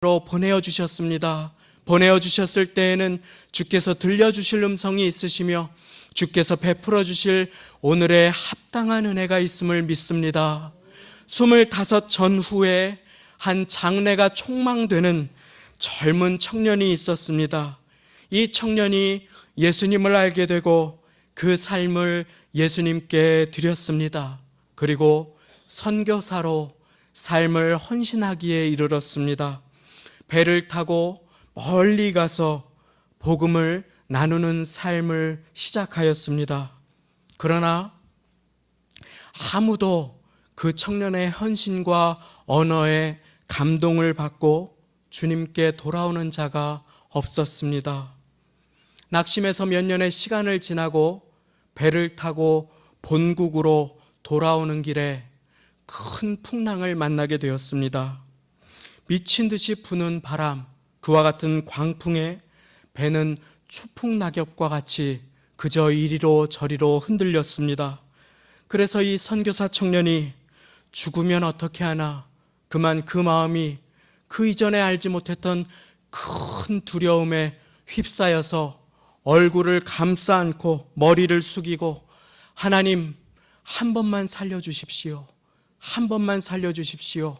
보내어 주셨습니다. 보내어 주셨을 때에는 주께서 들려주실 음성이 있으시며 주께서 베풀어 주실 오늘의 합당한 은혜가 있음을 믿습니다. 25 전후에 한 장래가 촉망되는 젊은 청년이 있었습니다. 이 청년이 예수님을 알게 되고 그 삶을 예수님께 드렸습니다. 그리고 선교사로 삶을 헌신하기에 이르렀습니다. 배를 타고 멀리 가서 복음을 나누는 삶을 시작하였습니다. 그러나 아무도 그 청년의 헌신과 언어에 감동을 받고 주님께 돌아오는 자가 없었습니다. 낙심해서 몇 년의 시간을 지나고 배를 타고 본국으로 돌아오는 길에 큰 풍랑을 만나게 되었습니다. 미친 듯이 부는 바람, 그와 같은 광풍에 배는 추풍낙엽과 같이 그저 이리로 저리로 흔들렸습니다. 그래서 이 선교사 청년이 죽으면 어떻게 하나, 그만 그 마음이 그 이전에 알지 못했던 큰 두려움에 휩싸여서 얼굴을 감싸 안고 머리를 숙이고 하나님 한 번만 살려주십시오. 한 번만 살려주십시오.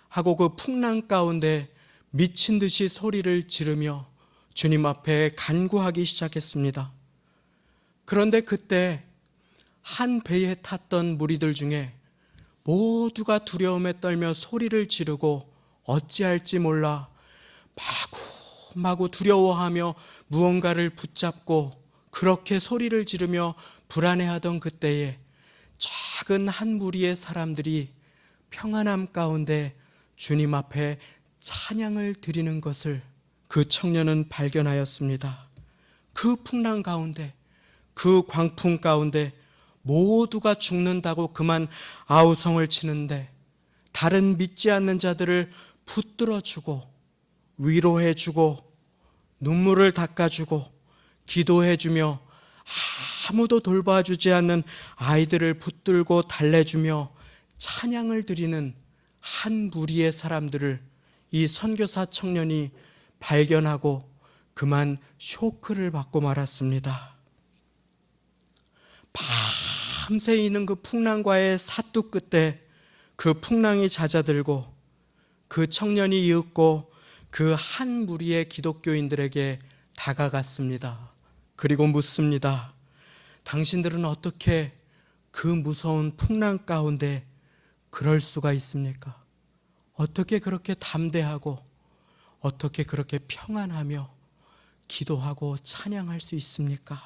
하고 그 풍랑 가운데 미친 듯이 소리를 지르며 주님 앞에 간구하기 시작했습니다. 그런데 그때 한 배에 탔던 무리들 중에 모두가 두려움에 떨며 소리를 지르고 어찌할지 몰라 마구 두려워하며 무언가를 붙잡고 그렇게 소리를 지르며 불안해하던 그때에 작은 한 무리의 사람들이 평안함 가운데 주님 앞에 찬양을 드리는 것을 그 청년은 발견하였습니다. 그 풍랑 가운데, 그 광풍 가운데 모두가 죽는다고 그만 아우성을 치는데 다른 믿지 않는 자들을 붙들어주고 위로해주고 눈물을 닦아주고 기도해주며 아무도 돌봐주지 않는 아이들을 붙들고 달래주며 찬양을 드리는 한 무리의 사람들을 이 선교사 청년이 발견하고 그만 쇼크를 받고 말았습니다. 밤새 이는 그 풍랑과의 사투 끝에 그 풍랑이 잦아들고 그 청년이 이윽고 그 한 무리의 기독교인들에게 다가갔습니다. 그리고 묻습니다. 당신들은 어떻게 그 무서운 풍랑 가운데 그럴 수가 있습니까? 어떻게 그렇게 담대하고 어떻게 그렇게 평안하며 기도하고 찬양할 수 있습니까?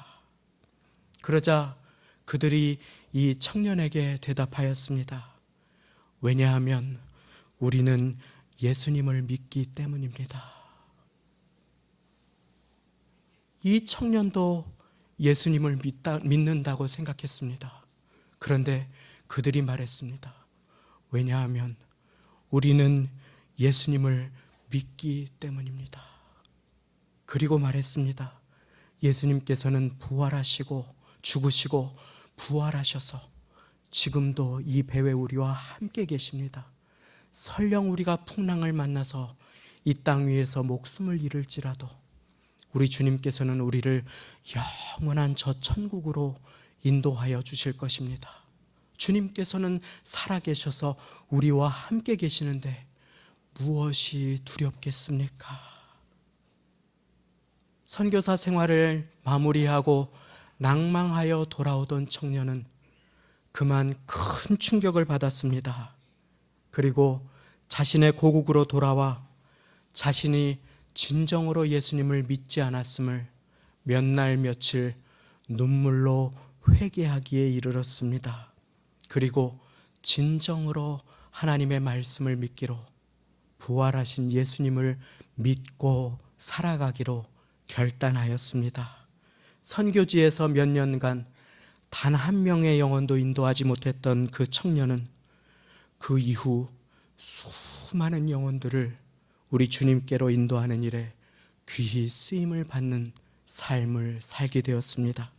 그러자 그들이 이 청년에게 대답하였습니다. 왜냐하면 우리는 예수님을 믿기 때문입니다. 이 청년도 예수님을 믿는다고 생각했습니다. 그런데 그들이 말했습니다. 왜냐하면 우리는 예수님을 믿기 때문입니다. 그리고 말했습니다. 예수님께서는 부활하시고 죽으시고 부활하셔서 지금도 이 배에 우리와 함께 계십니다. 설령 우리가 풍랑을 만나서 이 땅 위에서 목숨을 잃을지라도 우리 주님께서는 우리를 영원한 저 천국으로 인도하여 주실 것입니다. 주님께서는 살아계셔서 우리와 함께 계시는데 무엇이 두렵겠습니까? 선교사 생활을 마무리하고 낭망하여 돌아오던 청년은 그만 큰 충격을 받았습니다. 그리고 자신의 고국으로 돌아와 자신이 진정으로 예수님을 믿지 않았음을 몇 날 며칠 눈물로 회개하기에 이르렀습니다. 그리고 진정으로 하나님의 말씀을 믿기로 부활하신 예수님을 믿고 살아가기로 결단하였습니다. 선교지에서 몇 년간 단 한 명의 영혼도 인도하지 못했던 그 청년은 그 이후 수많은 영혼들을 우리 주님께로 인도하는 일에 귀히 쓰임을 받는 삶을 살게 되었습니다.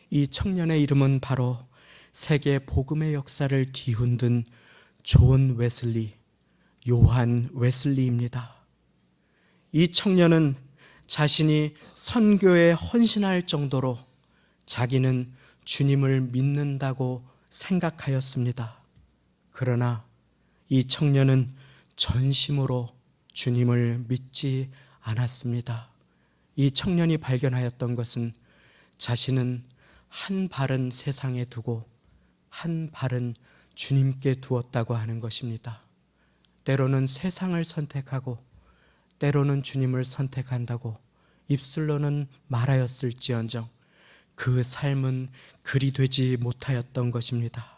이 청년의 이름은 바로 세계 복음의 역사를 뒤흔든 존 웨슬리, 요한 웨슬리입니다. 이 청년은 자신이 선교에 헌신할 정도로 자기는 주님을 믿는다고 생각하였습니다. 그러나 이 청년은 전심으로 주님을 믿지 않았습니다. 이 청년이 발견하였던 것은 자신은 한 발은 세상에 두고 한 발은 주님께 두었다고 하는 것입니다. 때로는 세상을 선택하고 때로는 주님을 선택한다고 입술로는 말하였을지언정 그 삶은 그리 되지 못하였던 것입니다.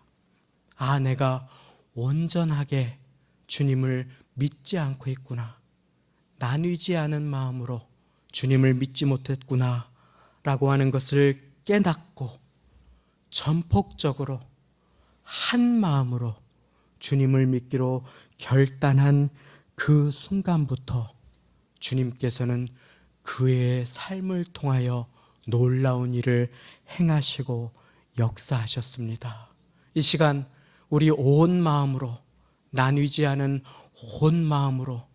아, 내가 온전하게 주님을 믿지 않고 있구나, 나뉘지 않은 마음으로 주님을 믿지 못했구나 라고 하는 것을 깨닫고 전폭적으로 한 마음으로 주님을 믿기로 결단한 그 순간부터 주님께서는 그의 삶을 통하여 놀라운 일을 행하시고 역사하셨습니다. 이 시간 우리 온 마음으로, 나뉘지 않은 온 마음으로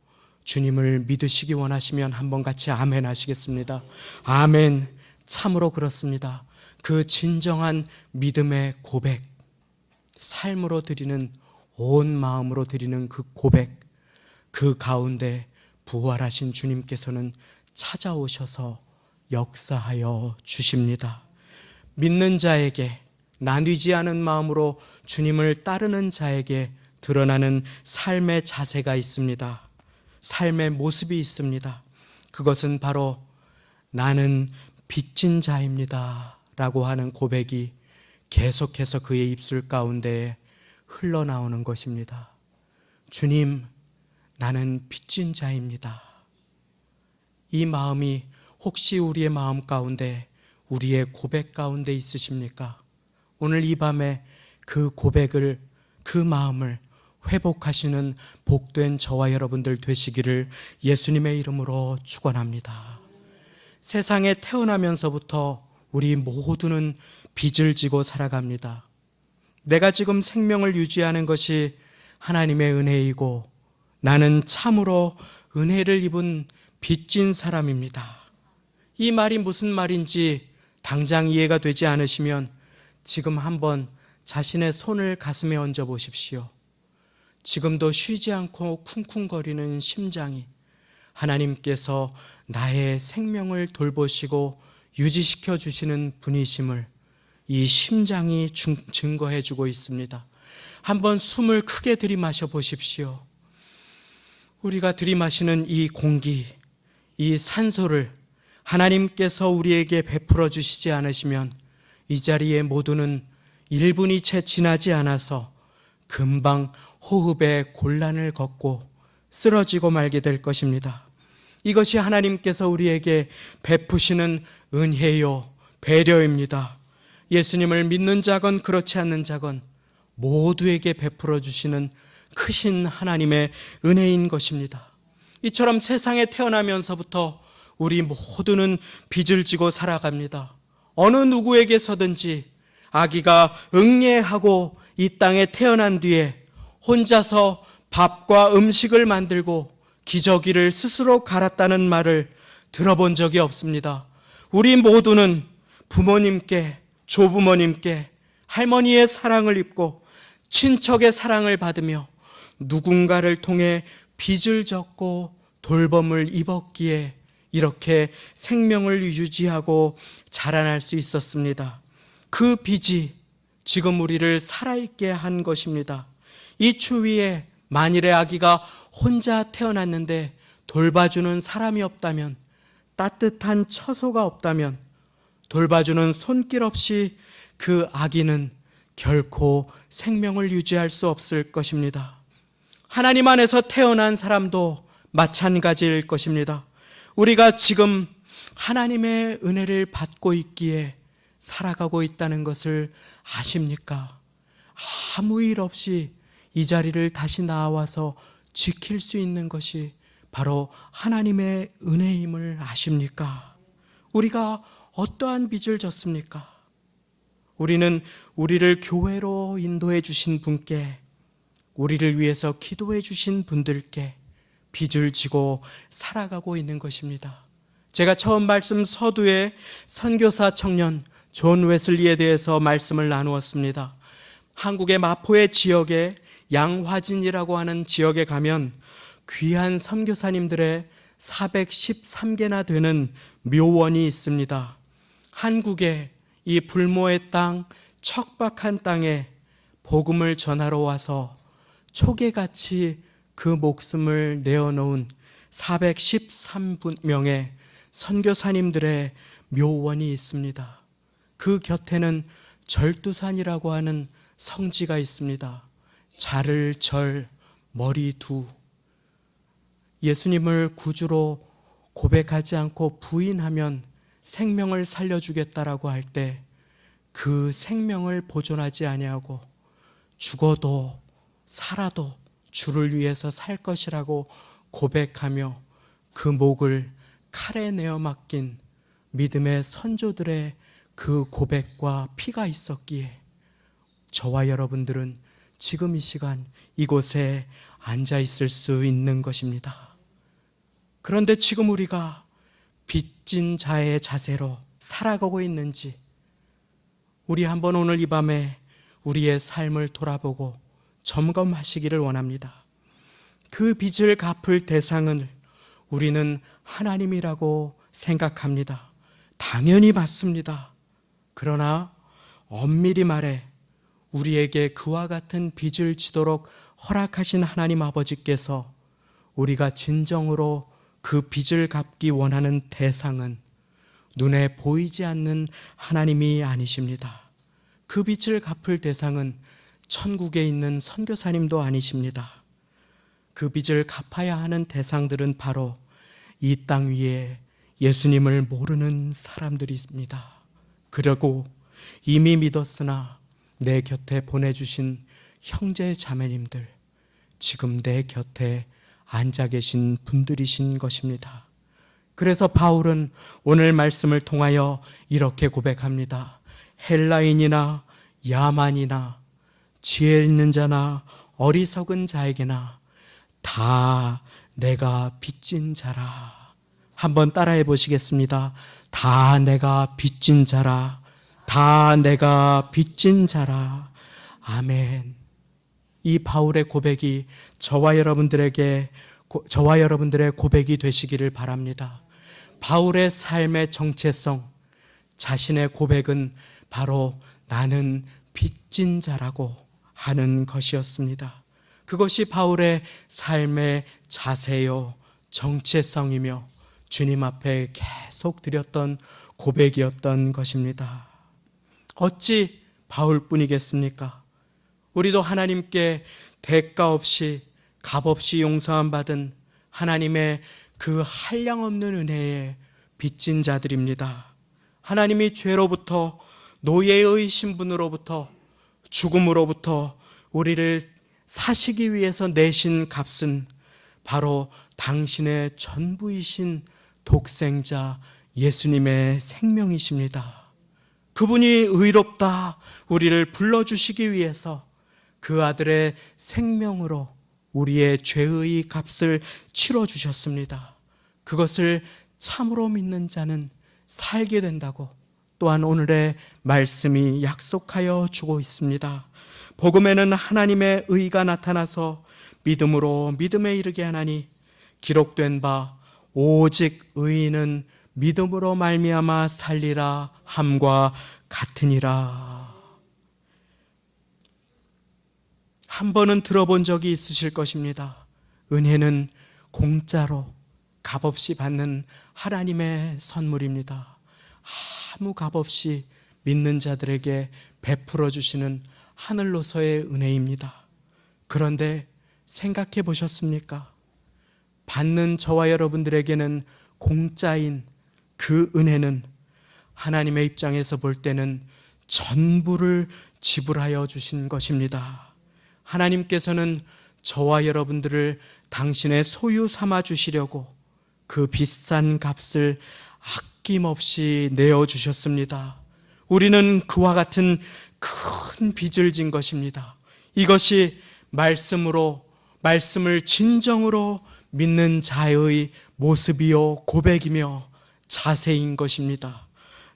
주님을 믿으시기 원하시면 한번 같이 아멘 하시겠습니다. 아멘. 참으로 그렇습니다. 그 진정한 믿음의 고백, 삶으로 드리는, 온 마음으로 드리는 그 고백, 그 가운데 부활하신 주님께서는 찾아오셔서 역사하여 주십니다. 믿는 자에게, 나뉘지 않은 마음으로 주님을 따르는 자에게 드러나는 삶의 자세가 있습니다. 삶의 모습이 있습니다. 그것은 바로 나는 빚진 자입니다 라고 하는 고백이 계속해서 그의 입술 가운데 흘러나오는 것입니다. 주님, 나는 빚진 자입니다. 이 마음이 혹시 우리의 마음 가운데, 우리의 고백 가운데 있으십니까? 오늘 이 밤에 그 고백을, 그 마음을 회복하시는 복된 저와 여러분들 되시기를 예수님의 이름으로 축원합니다. 세상에 태어나면서부터 우리 모두는 빚을 지고 살아갑니다. 내가 지금 생명을 유지하는 것이 하나님의 은혜이고 나는 참으로 은혜를 입은 빚진 사람입니다. 이 말이 무슨 말인지 당장 이해가 되지 않으시면 지금 한번 자신의 손을 가슴에 얹어 보십시오. 지금도 쉬지 않고 쿵쿵거리는 심장이 하나님께서 나의 생명을 돌보시고 유지시켜 주시는 분이심을 이 심장이 증거해 주고 있습니다. 한번 숨을 크게 들이마셔 보십시오. 우리가 들이마시는 이 공기, 이 산소를 하나님께서 우리에게 베풀어 주시지 않으시면 이 자리에 모두는 1분이 채 지나지 않아서 금방 호흡에 곤란을 겪고 쓰러지고 말게 될 것입니다. 이것이 하나님께서 우리에게 베푸시는 은혜요, 배려입니다. 예수님을 믿는 자건 그렇지 않는 자건 모두에게 베풀어 주시는 크신 하나님의 은혜인 것입니다. 이처럼 세상에 태어나면서부터 우리 모두는 빚을 지고 살아갑니다. 어느 누구에게서든지 아기가 응애하고 이 땅에 태어난 뒤에 혼자서 밥과 음식을 만들고 기저귀를 스스로 갈았다는 말을 들어본 적이 없습니다. 우리 모두는 부모님께, 조부모님께 할머니의 사랑을 입고 친척의 사랑을 받으며 누군가를 통해 빚을 졌고 돌봄을 입었기에 이렇게 생명을 유지하고 자라날 수 있었습니다. 그 빚이 지금 우리를 살아있게 한 것입니다. 이 추위에 만일의 아기가 혼자 태어났는데 돌봐주는 사람이 없다면, 따뜻한 처소가 없다면, 돌봐주는 손길 없이 그 아기는 결코 생명을 유지할 수 없을 것입니다. 하나님 안에서 태어난 사람도 마찬가지일 것입니다. 우리가 지금 하나님의 은혜를 받고 있기에 살아가고 있다는 것을 아십니까? 아무 일 없이 이 자리를 다시 나와서 지킬 수 있는 것이 바로 하나님의 은혜임을 아십니까? 우리가 어떠한 빚을 졌습니까? 우리는 우리를 교회로 인도해 주신 분께, 우리를 위해서 기도해 주신 분들께 빚을 지고 살아가고 있는 것입니다. 제가 처음 말씀 서두에 선교사 청년 존 웨슬리에 대해서 말씀을 나누었습니다. 한국의 마포의 지역에 양화진이라고 하는 지역에 가면 귀한 선교사님들의 413개나 되는 묘원이 있습니다. 한국의 이 불모의 땅, 척박한 땅에 복음을 전하러 와서 초계같이 그 목숨을 내어놓은 413명의 선교사님들의 묘원이 있습니다. 그 곁에는 절두산이라고 하는 성지가 있습니다. 자를 절, 머리 두. 예수님을 구주로 고백하지 않고 부인하면 생명을 살려주겠다라고 할 때 그 생명을 보존하지 아니하고 죽어도 살아도 주를 위해서 살 것이라고 고백하며 그 목을 칼에 내어 맡긴 믿음의 선조들의 그 고백과 피가 있었기에 저와 여러분들은 지금 이 시간 이곳에 앉아 있을 수 있는 것입니다. 그런데 지금 우리가 빚진 자의 자세로 살아가고 있는지 우리 한번 오늘 이 밤에 우리의 삶을 돌아보고 점검하시기를 원합니다. 그 빚을 갚을 대상은 우리는 하나님이라고 생각합니다. 당연히 맞습니다. 그러나 엄밀히 말해 우리에게 그와 같은 빚을 지도록 허락하신 하나님 아버지께서 우리가 진정으로 그 빚을 갚기 원하는 대상은 눈에 보이지 않는 하나님이 아니십니다. 그 빚을 갚을 대상은 천국에 있는 선교사님도 아니십니다. 그 빚을 갚아야 하는 대상들은 바로 이 땅 위에 예수님을 모르는 사람들입니다. 그리고 이미 믿었으나 내 곁에 보내주신 형제 자매님들, 지금 내 곁에 앉아 계신 분들이신 것입니다. 그래서 바울은 오늘 말씀을 통하여 이렇게 고백합니다. 헬라인이나 야만이나 지혜 있는 자나 어리석은 자에게나 다 내가 빚진 자라. 한번 따라해 보시겠습니다. 다 내가 빚진 자라. 다 내가 빚진 자라. 아멘. 이 바울의 고백이 저와 여러분들의 고백이 되시기를 바랍니다. 바울의 삶의 정체성, 자신의 고백은 바로 나는 빚진 자라고 하는 것이었습니다. 그것이 바울의 삶의 자세요, 정체성이며 주님 앞에 계속 드렸던 고백이었던 것입니다. 어찌 바울뿐이겠습니까? 우리도 하나님께 대가 없이 값없이 용서함 받은 하나님의 그 한량없는 은혜에 빚진 자들입니다. 하나님이 죄로부터, 노예의 신분으로부터, 죽음으로부터 우리를 사시기 위해서 내신 값은 바로 당신의 전부이신 독생자 예수님의 생명이십니다. 그분이 의롭다 우리를 불러주시기 위해서 그 아들의 생명으로 우리의 죄의 값을 치러주셨습니다. 그것을 참으로 믿는 자는 살게 된다고 또한 오늘의 말씀이 약속하여 주고 있습니다. 복음에는 하나님의 의가 나타나서 믿음으로 믿음에 이르게 하나니 기록된 바 오직 의인은 믿음으로 말미암아 살리라 함과 같으니라. 한 번은 들어본 적이 있으실 것입니다. 은혜는 공짜로 값없이 받는 하나님의 선물입니다. 아무 값없이 믿는 자들에게 베풀어 주시는 하늘로서의 은혜입니다. 그런데 생각해 보셨습니까? 받는 저와 여러분들에게는 공짜인 그 은혜는 하나님의 입장에서 볼 때는 전부를 지불하여 주신 것입니다. 하나님께서는 저와 여러분들을 당신의 소유 삼아 주시려고 그 비싼 값을 아낌없이 내어주셨습니다. 우리는 그와 같은 큰 빚을 진 것입니다. 이것이 말씀을 진정으로 믿는 자의 모습이요 고백이며 자세인 것입니다.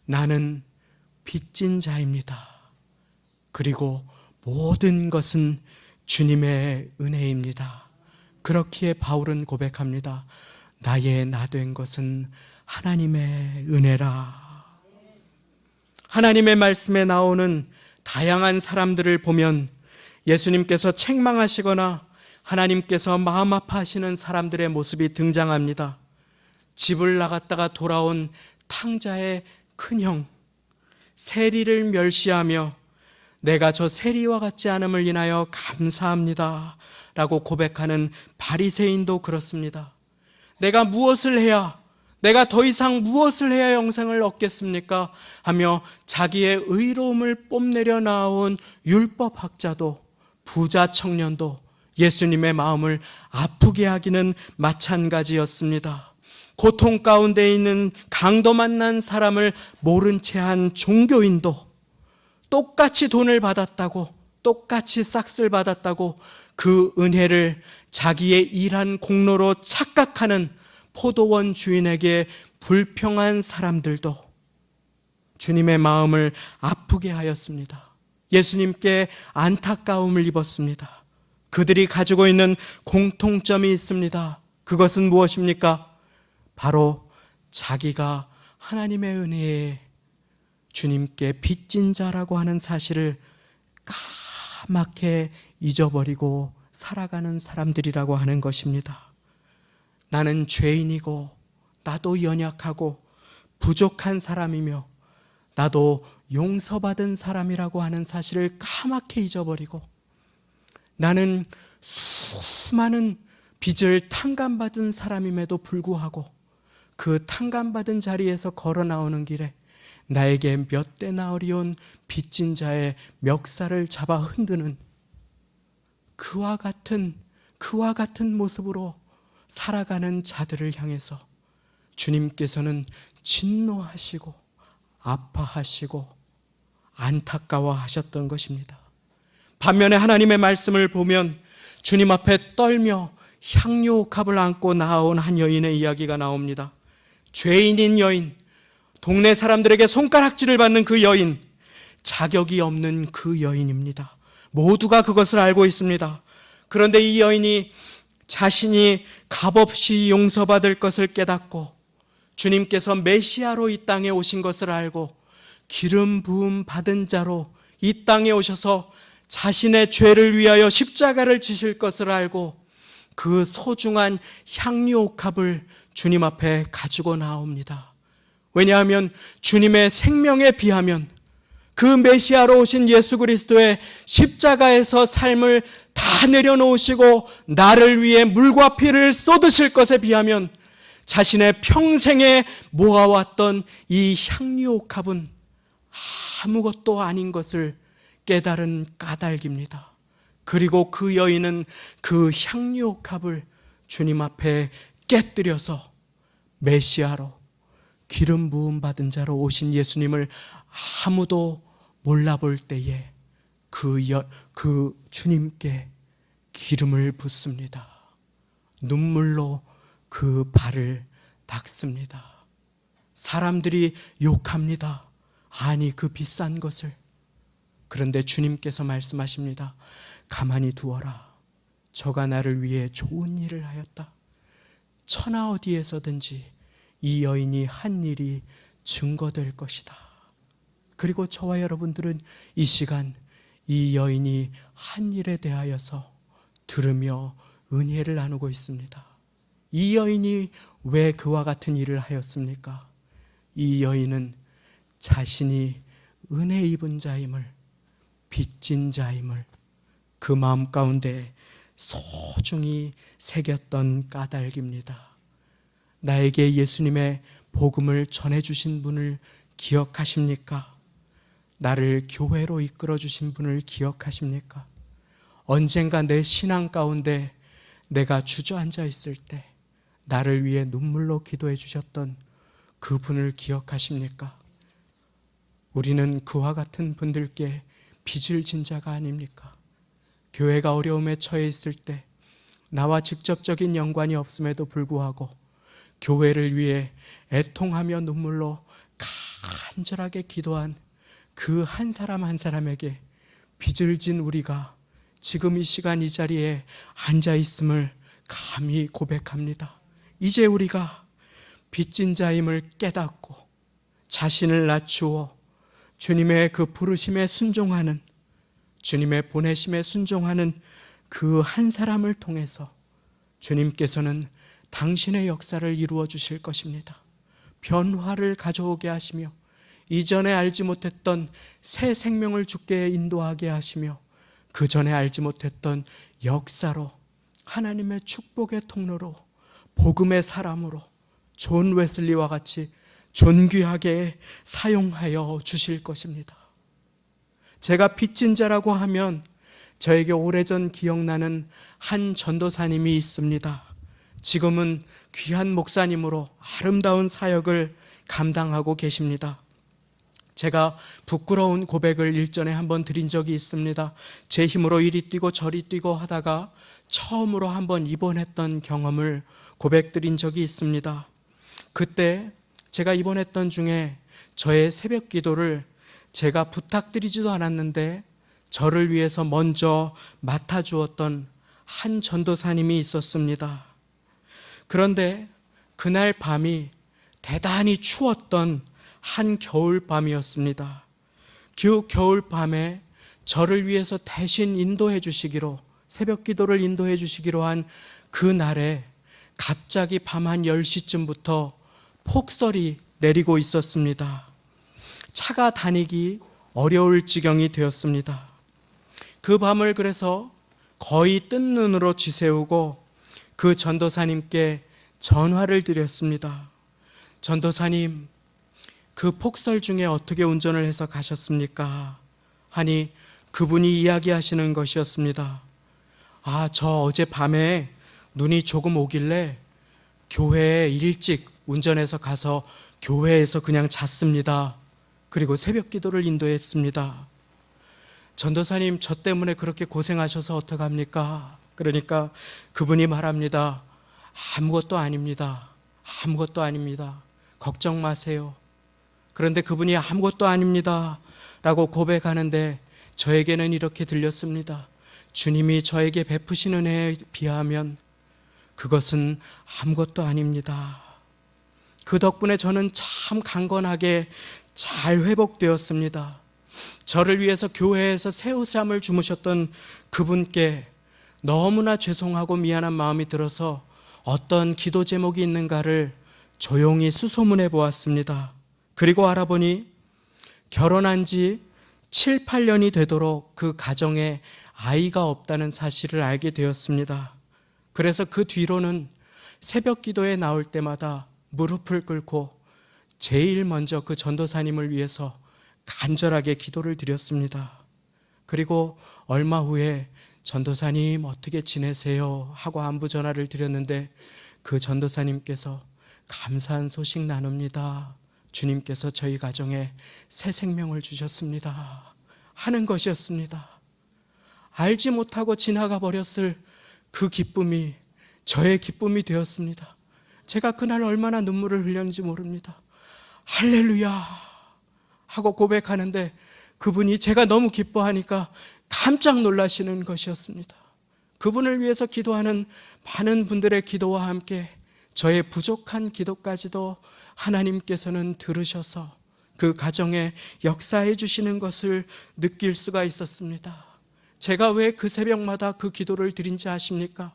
나는 빚진 자입니다. 그리고 모든 것은 주님의 은혜입니다. 그렇기에 바울은 고백합니다. 나의 나 된 것은 하나님의 은혜라. 하나님의 말씀에 나오는 다양한 사람들을 보면 예수님께서 책망하시거나 하나님께서 마음 아파하시는 사람들의 모습이 등장합니다. 집을 나갔다가 돌아온 탕자의 큰형, 세리를 멸시하며 내가 저 세리와 같지 않음을 인하여 감사합니다 라고 고백하는 바리새인도 그렇습니다. 내가 무엇을 해야, 내가 더 이상 무엇을 해야 영생을 얻겠습니까? 하며 자기의 의로움을 뽐내려 나온 율법학자도, 부자 청년도 예수님의 마음을 아프게 하기는 마찬가지였습니다. 고통 가운데 있는 강도 만난 사람을 모른 채 한 종교인도 똑같이 돈을 받았다고, 똑같이 싹쓸 받았다고 그 은혜를 자기의 일한 공로로 착각하는 포도원 주인에게 불평한 사람들도 주님의 마음을 아프게 하였습니다. 예수님께 안타까움을 입었습니다. 그들이 가지고 있는 공통점이 있습니다. 그것은 무엇입니까? 바로 자기가 하나님의 은혜에 주님께 빚진 자라고 하는 사실을 까맣게 잊어버리고 살아가는 사람들이라고 하는 것입니다. 나는 죄인이고 나도 연약하고 부족한 사람이며 나도 용서받은 사람이라고 하는 사실을 까맣게 잊어버리고 나는 수많은 빚을 탕감받은 사람임에도 불구하고 그 탕감받은 자리에서 걸어 나오는 길에 나에게 몇 대나 어려운 빚진 자의 멱살을 잡아 흔드는 그와 같은 모습으로 살아가는 자들을 향해서 주님께서는 진노하시고 아파하시고 안타까워하셨던 것입니다. 반면에 하나님의 말씀을 보면 주님 앞에 떨며 향유옥합을 안고 나아온 한 여인의 이야기가 나옵니다. 죄인인 여인, 동네 사람들에게 손가락질을 받는 그 여인, 자격이 없는 그 여인입니다. 모두가 그것을 알고 있습니다. 그런데 이 여인이 자신이 값없이 용서받을 것을 깨닫고 주님께서 메시아로 이 땅에 오신 것을 알고 기름 부음 받은 자로 이 땅에 오셔서 자신의 죄를 위하여 십자가를 지실 것을 알고 그 소중한 향유옥합을 주님 앞에 가지고 나옵니다. 왜냐하면 주님의 생명에 비하면 그 메시아로 오신 예수 그리스도의 십자가에서 삶을 다 내려놓으시고 나를 위해 물과 피를 쏟으실 것에 비하면 자신의 평생에 모아왔던 이 향유옥합은 아무것도 아닌 것을 깨달은 까닭입니다. 그리고 그 여인은 그 향유옥합을 주님 앞에 깨뜨려서 메시아로 기름 부음 받은 자로 오신 예수님을 아무도 몰라볼 때에 그 주님께 기름을 붓습니다. 눈물로 그 발을 닦습니다. 사람들이 욕합니다. 아니 그 비싼 것을. 그런데 주님께서 말씀하십니다. 가만히 두어라. 저가 나를 위해 좋은 일을 하였다. 천하 어디에서든지 이 여인이 한 일이 증거될 것이다. 그리고 저와 여러분들은 이 시간 이 여인이 한 일에 대하여서 들으며 은혜를 나누고 있습니다. 이 여인이 왜 그와 같은 일을 하였습니까? 이 여인은 자신이 은혜 입은 자임을, 빚진 자임을 그 마음 가운데 소중히 새겼던 까닭입니다. 나에게 예수님의 복음을 전해주신 분을 기억하십니까? 나를 교회로 이끌어주신 분을 기억하십니까? 언젠가 내 신앙 가운데 내가 주저앉아 있을 때 나를 위해 눈물로 기도해 주셨던 그분을 기억하십니까? 우리는 그와 같은 분들께 빚을 진 자가 아닙니까? 교회가 어려움에 처해 있을 때 나와 직접적인 연관이 없음에도 불구하고 교회를 위해 애통하며 눈물로 간절하게 기도한 그 한 사람 한 사람에게 빚을 진 우리가 지금 이 시간 이 자리에 앉아 있음을 감히 고백합니다. 이제 우리가 빚진 자임을 깨닫고 자신을 낮추어 주님의 그 부르심에 순종하는, 주님의 보내심에 순종하는 그 한 사람을 통해서 주님께서는 당신의 역사를 이루어 주실 것입니다. 변화를 가져오게 하시며 이전에 알지 못했던 새 생명을 주께 인도하게 하시며 그 전에 알지 못했던 역사로, 하나님의 축복의 통로로, 복음의 사람으로 존 웨슬리와 같이 존귀하게 사용하여 주실 것입니다. 제가 빚진 자라고 하면 저에게 오래전 기억나는 한 전도사님이 있습니다. 지금은 귀한 목사님으로 아름다운 사역을 감당하고 계십니다. 제가 부끄러운 고백을 일전에 한번 드린 적이 있습니다. 제 힘으로 이리 뛰고 저리 뛰고 하다가 처음으로 한번 입원했던 경험을 고백드린 적이 있습니다. 그때 제가 입원했던 중에 저의 새벽 기도를 제가 부탁드리지도 않았는데 저를 위해서 먼저 맡아주었던 한 전도사님이 있었습니다. 그런데 그날 밤이 대단히 추웠던 한 겨울밤이었습니다. 그 겨울밤에 저를 위해서 대신 인도해 주시기로, 새벽 기도를 인도해 주시기로 한 그날에 갑자기 밤 한 10시쯤부터 폭설이 내리고 있었습니다. 차가 다니기 어려울 지경이 되었습니다. 그 밤을 그래서 거의 뜬 눈으로 지새우고 그 전도사님께 전화를 드렸습니다. 전도사님, 그 폭설 중에 어떻게 운전을 해서 가셨습니까? 하니 그분이 이야기하시는 것이었습니다. 저 어제 밤에 눈이 조금 오길래 교회에 일찍 운전해서 가서 교회에서 그냥 잤습니다. 그리고 새벽 기도를 인도했습니다. 전도사님, 저 때문에 그렇게 고생하셔서 어떡합니까? 그러니까 그분이 말합니다. 아무것도 아닙니다. 아무것도 아닙니다. 걱정 마세요. 그런데 그분이 아무것도 아닙니다 라고 고백하는데 저에게는 이렇게 들렸습니다. 주님이 저에게 베푸신 은혜에 비하면 그것은 아무것도 아닙니다. 그 덕분에 저는 참 강건하게 잘 회복되었습니다. 저를 위해서 교회에서 새우잠을 주무셨던 그분께 너무나 죄송하고 미안한 마음이 들어서 어떤 기도 제목이 있는가를 조용히 수소문해 보았습니다. 그리고 알아보니 결혼한 지 7, 8년이 되도록 그 가정에 아이가 없다는 사실을 알게 되었습니다. 그래서 그 뒤로는 새벽 기도에 나올 때마다 무릎을 꿇고 제일 먼저 그 전도사님을 위해서 간절하게 기도를 드렸습니다. 그리고 얼마 후에 전도사님 어떻게 지내세요? 하고 안부 전화를 드렸는데 그 전도사님께서 감사한 소식 나눕니다. 주님께서 저희 가정에 새 생명을 주셨습니다. 하는 것이었습니다. 알지 못하고 지나가 버렸을 그 기쁨이 저의 기쁨이 되었습니다. 제가 그날 얼마나 눈물을 흘렸는지 모릅니다. 할렐루야 하고 고백하는데 그분이 제가 너무 기뻐하니까 깜짝 놀라시는 것이었습니다. 그분을 위해서 기도하는 많은 분들의 기도와 함께 저의 부족한 기도까지도 하나님께서는 들으셔서 그 가정에 역사해 주시는 것을 느낄 수가 있었습니다. 제가 왜 그 새벽마다 그 기도를 드린지 아십니까?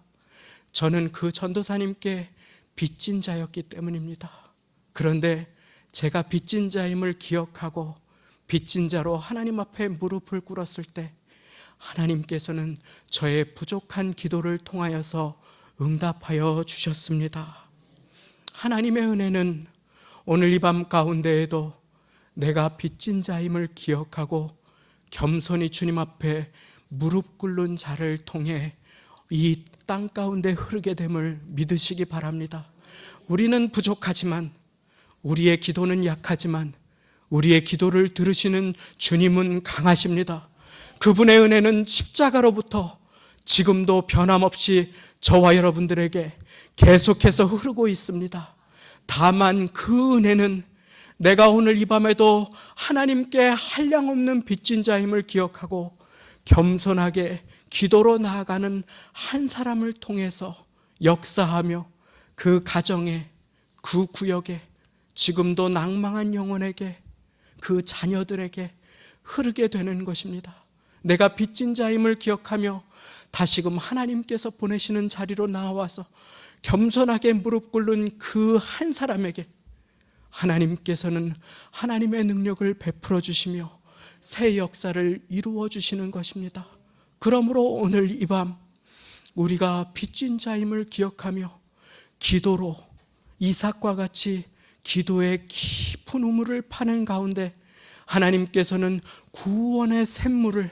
저는 그 전도사님께 빚진 자였기 때문입니다. 그런데 제가 빚진 자임을 기억하고 빚진 자로 하나님 앞에 무릎을 꿇었을 때 하나님께서는 저의 부족한 기도를 통하여서 응답하여 주셨습니다. 하나님의 은혜는 오늘 이 밤 가운데에도 내가 빚진 자임을 기억하고 겸손히 주님 앞에 무릎 꿇는 자를 통해 이 땅 가운데 흐르게 됨을 믿으시기 바랍니다. 우리는 부족하지만, 우리의 기도는 약하지만 우리의 기도를 들으시는 주님은 강하십니다. 그분의 은혜는 십자가로부터 지금도 변함없이 저와 여러분들에게 계속해서 흐르고 있습니다. 다만 그 은혜는 내가 오늘 이 밤에도 하나님께 한량없는 빚진 자임을 기억하고 겸손하게 기도로 나아가는 한 사람을 통해서 역사하며 그 가정에, 그 구역에, 지금도 낭망한 영혼에게, 그 자녀들에게 흐르게 되는 것입니다. 내가 빚진 자임을 기억하며 다시금 하나님께서 보내시는 자리로 나와서 겸손하게 무릎 꿇는 그 한 사람에게 하나님께서는 하나님의 능력을 베풀어 주시며 새 역사를 이루어 주시는 것입니다. 그러므로 오늘 이 밤 우리가 빚진 자임을 기억하며 기도로 이삭과 같이 기도의 깊은 우물을 파는 가운데 하나님께서는 구원의 샘물을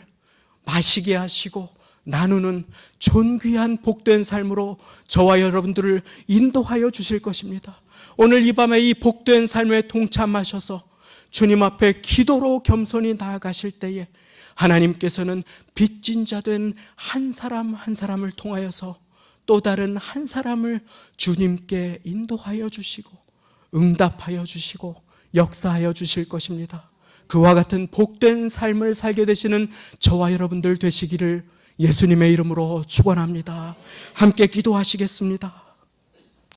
마시게 하시고 나누는 존귀한 복된 삶으로 저와 여러분들을 인도하여 주실 것입니다. 오늘 이 밤에 이 복된 삶에 동참하셔서 주님 앞에 기도로 겸손히 나아가실 때에 하나님께서는 빚진 자 된 한 사람 한 사람을 통하여서 또 다른 한 사람을 주님께 인도하여 주시고 응답하여 주시고 역사하여 주실 것입니다. 그와 같은 복된 삶을 살게 되시는 저와 여러분들 되시기를 예수님의 이름으로 축원합니다. 함께 기도하시겠습니다.